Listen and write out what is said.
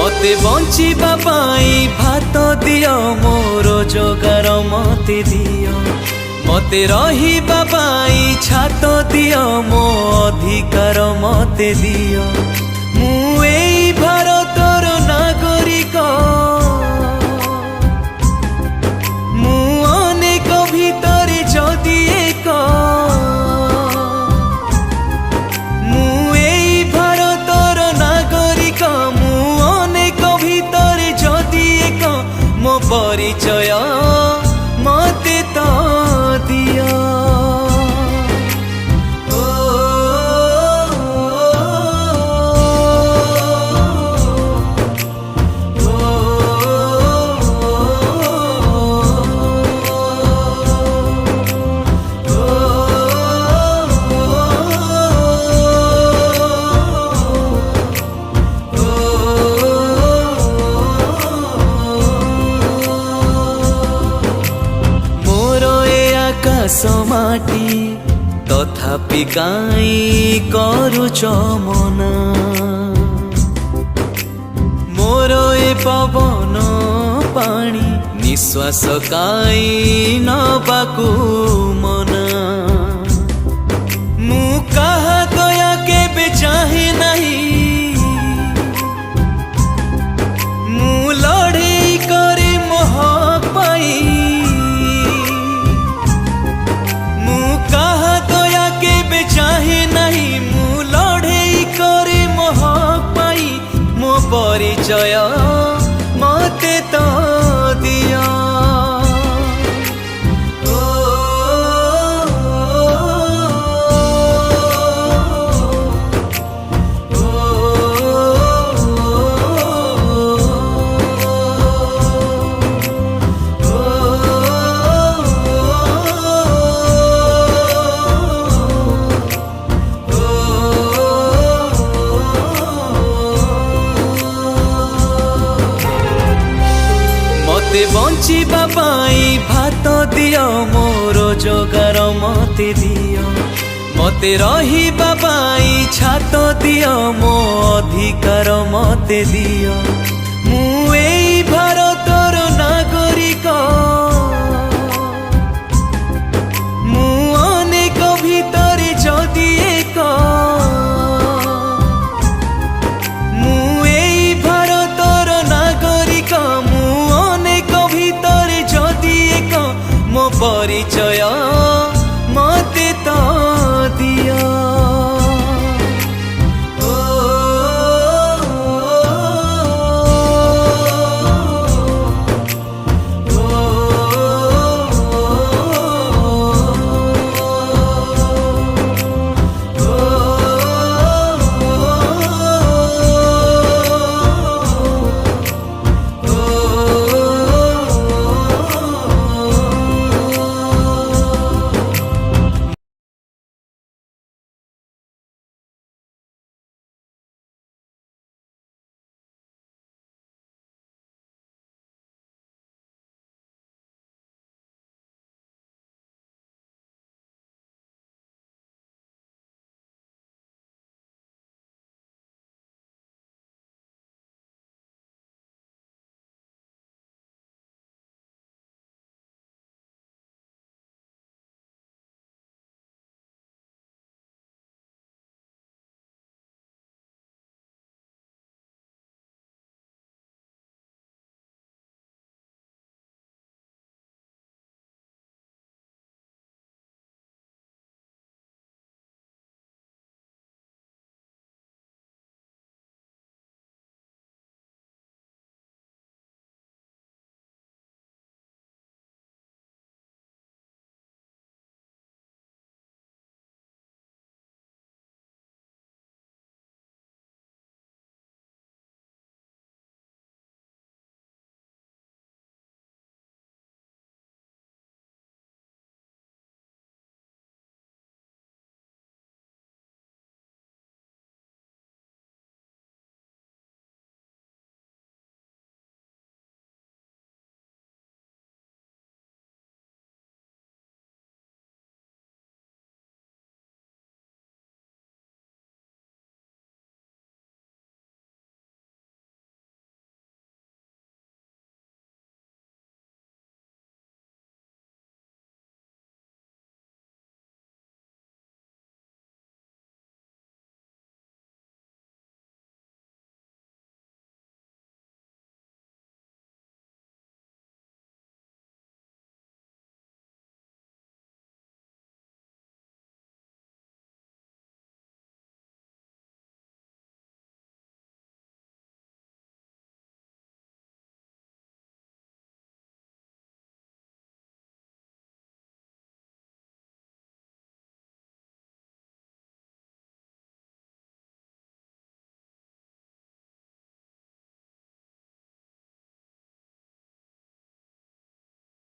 मते बंचिबा पाई भात दियो मोर जोगार मते दियो मते रहिबा पाई छात दियो मो अधिकार मते दियो मु एई भारतर नागरिक मु अनेक भितर जदि एक मु एई भारतर नागरिक मु अनेक भितर जदि एक मो परिचय मते तो दियो। समाटी तथापि काई करुच मना मोर ए पवन पानी निश्वास काई नबाकू मना मु कहा दया केबे चाहे नहीं मु लड़े करे मोह पाई चाहे नहीं मु लड़े करे मोह पाई मो परिचय मते तो दिया। मते बंचिबा पाई भात दियो मोर जोगार मते दियो मते रहिबा पाई छात दियो मो अधिकार मते दियो मु